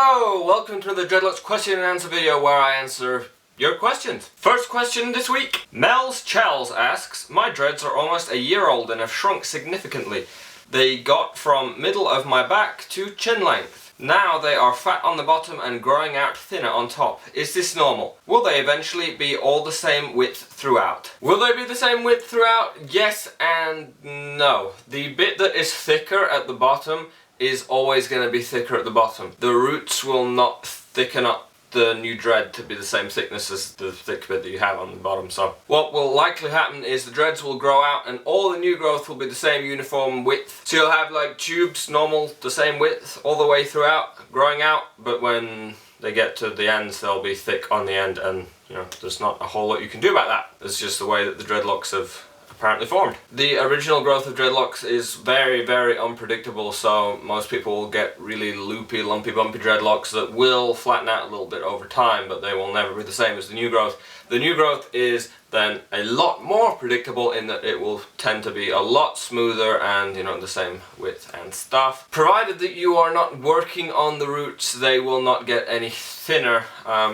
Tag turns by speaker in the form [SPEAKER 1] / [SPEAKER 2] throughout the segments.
[SPEAKER 1] Hello! Welcome to the Dreadlocks question and answer video where I answer your questions. First question this week. Mels Chels asks, my dreads are almost a year old and have shrunk significantly. They got from middle of my back to chin length. Now they are fat on the bottom and growing out thinner on top. Is this normal? Will they eventually be all the same width throughout? Will they be the same width throughout? Yes and no. The bit that is thicker at the bottom is always going to be thicker at the bottom. The roots will not thicken up the new dread to be the same thickness as the thick bit that you have on the bottom. So what will likely happen is the dreads will grow out and all the new growth will be the same uniform width. So you'll have like tubes, normal, the same width all the way throughout, growing out, but when they get to the ends they'll be thick on the end, and you know, there's not a whole lot you can do about that. It's just the way that the dreadlocks have apparently formed. The original growth of dreadlocks is very, very unpredictable, so most people will get really loopy, lumpy, bumpy dreadlocks that will flatten out a little bit over time, but they will never be the same as the new growth. The new growth is then a lot more predictable in that it will tend to be a lot smoother and, you know, the same width and stuff. Provided that you are not working on the roots, they will not get any thinner.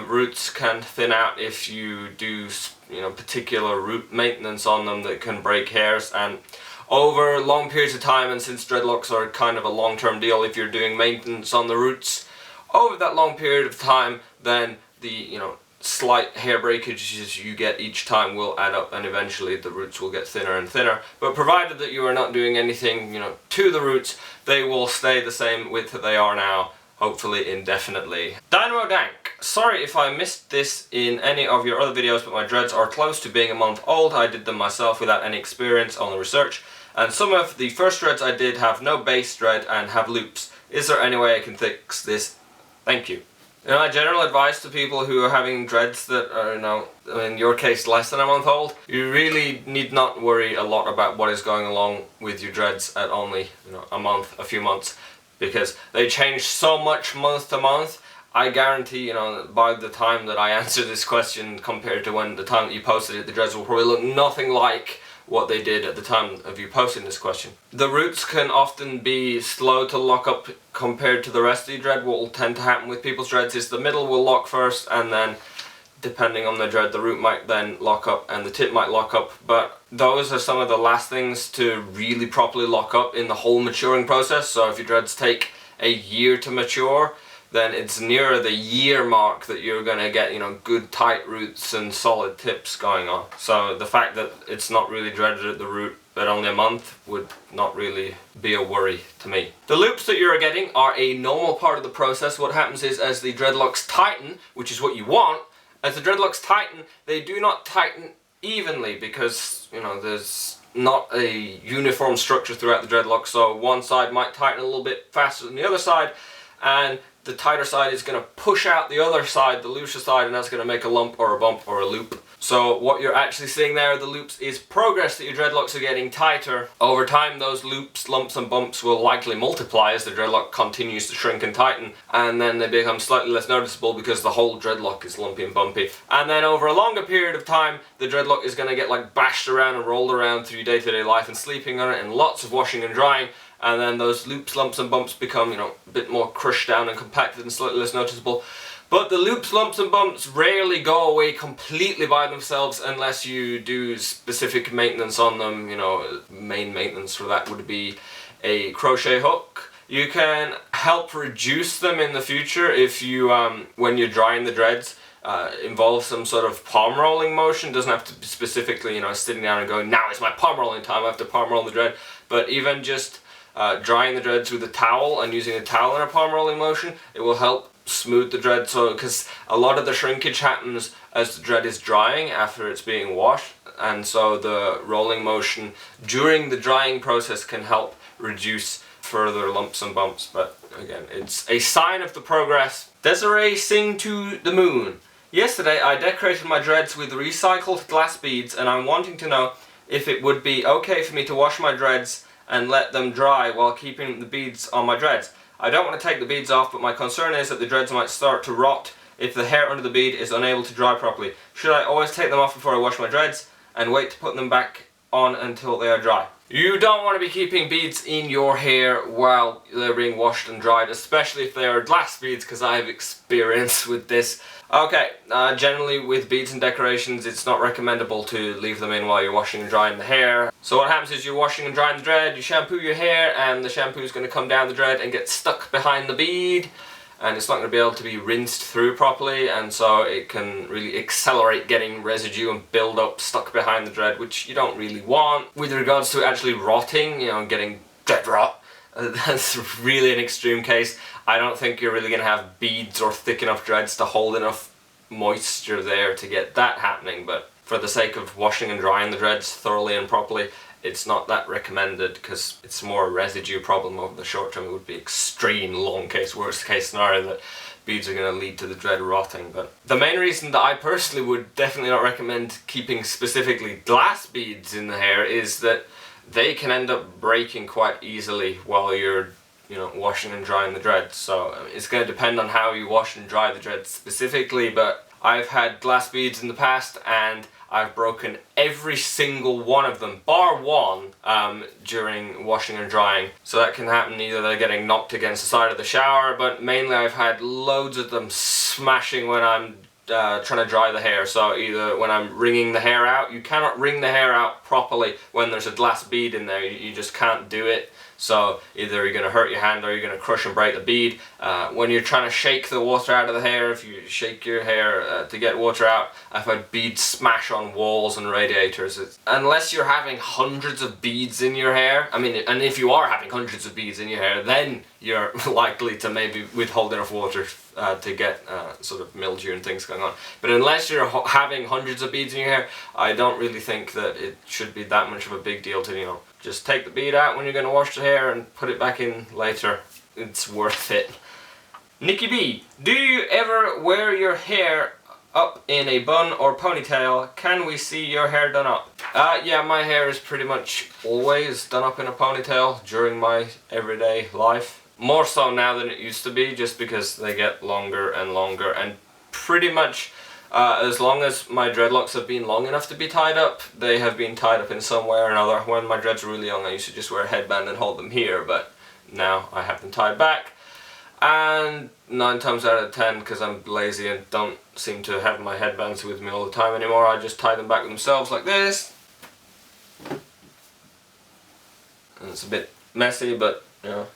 [SPEAKER 1] Roots can thin out if you do, you know, particular root maintenance on them that can break hairs, and over long periods of time, and since dreadlocks are kind of a long-term deal, if you're doing maintenance on the roots over that long period of time, then the, you know, slight hair breakages you get each time will add up, and eventually the roots will get thinner and thinner. But provided that you are not doing anything, you know, to the roots, they will stay the same width that they are now, hopefully indefinitely. Dynamo Dank. Sorry if I missed this in any of your other videos, but my dreads are close to being a month old. I did them myself without any experience, only research. And some of the first dreads I did have no base dread and have loops. Is there any way I can fix this? Thank you. You know, my general advice to people who are having dreads that are, you know, in your case less than a month old, you really need not worry a lot about what is going along with your dreads at only, you know, a month, a few months, because they change so much month to month. I guarantee, you know, by the time that I answer this question compared to when the time that you posted it, the dreads will probably look nothing like what they did at the time of you posting this question. The roots can often be slow to lock up compared to the rest of the dread. What will tend to happen with people's dreads is the middle will lock first, and then depending on the dread, the root might then lock up and the tip might lock up, but those are some of the last things to really properly lock up in the whole maturing process. So if your dreads take a year to mature, then it's nearer the year mark that you're going to get, you know, good tight roots and solid tips going on. So the fact that it's not really dreaded at the root at only a month would not really be a worry to me. The loops that you're getting are a normal part of the process. What happens is, as the dreadlocks tighten, which is what you want, as the dreadlocks tighten, they do not tighten evenly because, you know, there's not a uniform structure throughout the dreadlock, so one side might tighten a little bit faster than the other side, and the tighter side is going to push out the other side, the looser side, and that's going to make a lump or a bump or a loop. So what you're actually seeing there, the loops, is progress that your dreadlocks are getting tighter. Over time, those loops, lumps and bumps will likely multiply as the dreadlock continues to shrink and tighten, and then they become slightly less noticeable because the whole dreadlock is lumpy and bumpy. And then over a longer period of time, the dreadlock is going to get like bashed around and rolled around through your day-to-day life and sleeping on it and lots of washing and drying. And then those loops, lumps and bumps become, you know, a bit more crushed down and compacted and slightly less noticeable. But the loops, lumps and bumps rarely go away completely by themselves unless you do specific maintenance on them. You know, main maintenance for that would be a crochet hook. You can help reduce them in the future if you, when you're drying the dreads, involve some sort of palm rolling motion. Doesn't have to be specifically, you know, sitting down and going, now it's my palm rolling time, I have to palm roll the dread. But even just drying the dreads with a towel and using a towel in a palm rolling motion, it will help smooth the dread. So, because a lot of the shrinkage happens as the dread is drying after it's being washed, and so the rolling motion during the drying process can help reduce further lumps and bumps. But again, it's a sign of the progress. Desireesingtothemoon. Yesterday I decorated my dreads with recycled glass beads, and I'm wanting to know if it would be okay for me to wash my dreads and let them dry while keeping the beads on my dreads. I don't want to take the beads off, but my concern is that the dreads might start to rot if the hair under the bead is unable to dry properly. Should I always take them off before I wash my dreads and wait to put them back on until they are dry? You don't want to be keeping beads in your hair while they're being washed and dried, especially if they are glass beads, because I have experience with this. Okay, generally with beads and decorations, it's not recommendable to leave them in while you're washing and drying the hair. So what happens is you're washing and drying the dread, you shampoo your hair, and the shampoo is going to come down the dread and get stuck behind the bead, and it's not going to be able to be rinsed through properly, and so it can really accelerate getting residue and build up stuck behind the dread, which you don't really want. With regards to actually rotting, you know, getting dread rot, that's really an extreme case. I don't think you're really going to have beads or thick enough dreads to hold enough moisture there to get that happening, but for the sake of washing and drying the dreads thoroughly and properly, it's not that recommended, because it's more a residue problem over the short term. It would be extreme long case, worst case scenario that beads are going to lead to the dread rotting. But the main reason that I personally would definitely not recommend keeping specifically glass beads in the hair is that they can end up breaking quite easily while you're, you know, washing and drying the dreads. So it's going to depend on how you wash and dry the dreads specifically, but I've had glass beads in the past and I've broken every single one of them, bar one, during washing and drying. So that can happen either they're getting knocked against the side of the shower, but mainly I've had loads of them smashing when I'm trying to dry the hair. So either when I'm wringing the hair out, you cannot wring the hair out properly when there's a glass bead in there. You just can't do it. So either you're going to hurt your hand or you're going to crush and break the bead. When you're trying to shake the water out of the hair, if you shake your hair to get water out, I've had beads smash on walls and radiators. Unless you're having hundreds of beads in your hair, I mean, and if you are having hundreds of beads in your hair, then you're likely to maybe withhold enough water to get sort of mildew and things going on. But unless you're having hundreds of beads in your hair, I don't really think that it should be that much of a big deal to, you know, just take the bead out when you're going to wash the hair and put it back in later. It's worth it. Nikki B, do you ever wear your hair up in a bun or ponytail? Can we see your hair done up? Yeah, my hair is pretty much always done up in a ponytail during my everyday life. More so now than it used to be, just because they get longer and longer, and pretty much as long as my dreadlocks have been long enough to be tied up, they have been tied up in some way or another. When my dreads were really young, I used to just wear a headband and hold them here, but now I have them tied back. And 9 times out of 10, because I'm lazy and don't seem to have my headbands with me all the time anymore, I just tie them back themselves like this. And it's a bit messy, but, you know,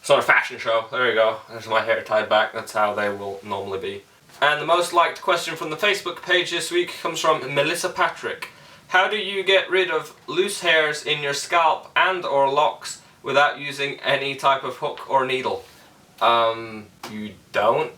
[SPEAKER 1] it's not a fashion show. There you go. There's my hair tied back. That's how they will normally be. And the most liked question from the Facebook page this week comes from Melissa Patrick. How do you get rid of loose hairs in your scalp and or locks without using any type of hook or needle? You don't,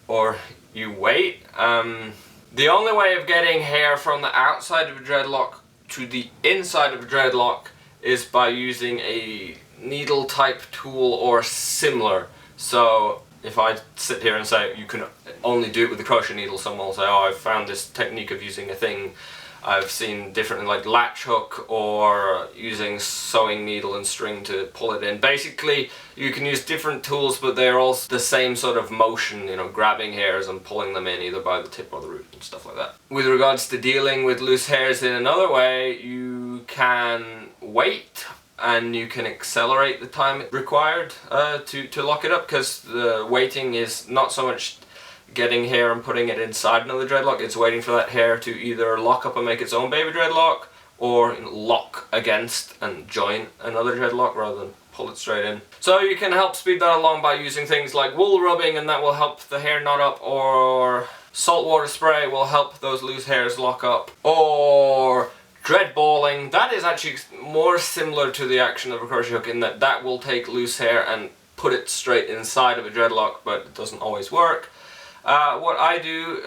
[SPEAKER 1] or you wait. The only way of getting hair from the outside of a dreadlock to the inside of a dreadlock is by using a needle type tool or similar. So if I sit here and say you can only do it with a crochet needle, someone will say, oh, I've found this technique of using a thing. I've seen different, like latch hook or using sewing needle and string to pull it in. Basically, you can use different tools, but they're all the same sort of motion, you know, grabbing hairs and pulling them in either by the tip or the root and stuff like that. With regards to dealing with loose hairs in another way, you can wait and you can accelerate the time required to lock it up, because the waiting is not so much getting hair and putting it inside another dreadlock, it's waiting for that hair to either lock up and make its own baby dreadlock, or lock against and join another dreadlock rather than pull it straight in. So you can help speed that along by using things like wool rubbing, and that will help the hair knot up, or saltwater spray will help those loose hairs lock up, or dread balling. That is actually more similar to the action of a crochet hook in that that will take loose hair and put it straight inside of a dreadlock, but it doesn't always work. What I do,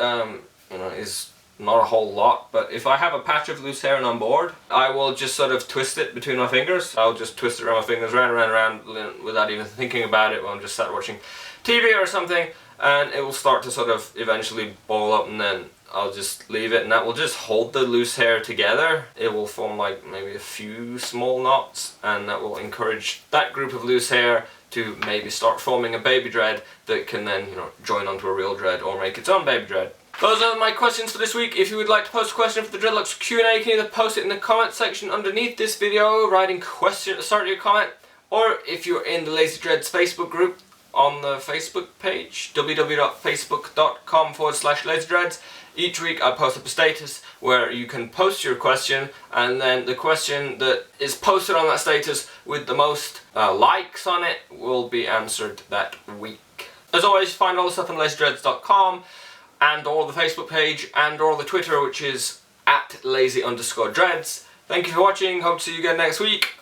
[SPEAKER 1] you know, is not a whole lot, but if I have a patch of loose hair and I'm bored, I will just sort of twist it between my fingers. I'll just twist it around my fingers, round, without even thinking about it while I'm just sat watching TV or something, and it will start to sort of eventually ball up, and then I'll just leave it, and that will just hold the loose hair together. It will form like maybe a few small knots, and that will encourage that group of loose hair to maybe start forming a baby dread that can then, you know, join onto a real dread or make its own baby dread. Those are my questions for this week. If you would like to post a question for the Dreadlocks Q&A, you can either post it in the comment section underneath this video, writing question at the start of your comment, or if you're in the Lazy Dreads Facebook group, on the Facebook page, www.facebook.com/lazydreads. Each week I post up a status where you can post your question, and then the question that is posted on that status with the most likes on it will be answered that week. As always, find all the stuff on lazydreads.com, and or the Facebook page, and or the Twitter, which is @lazy_dreads. Thank you for watching, hope to see you again next week.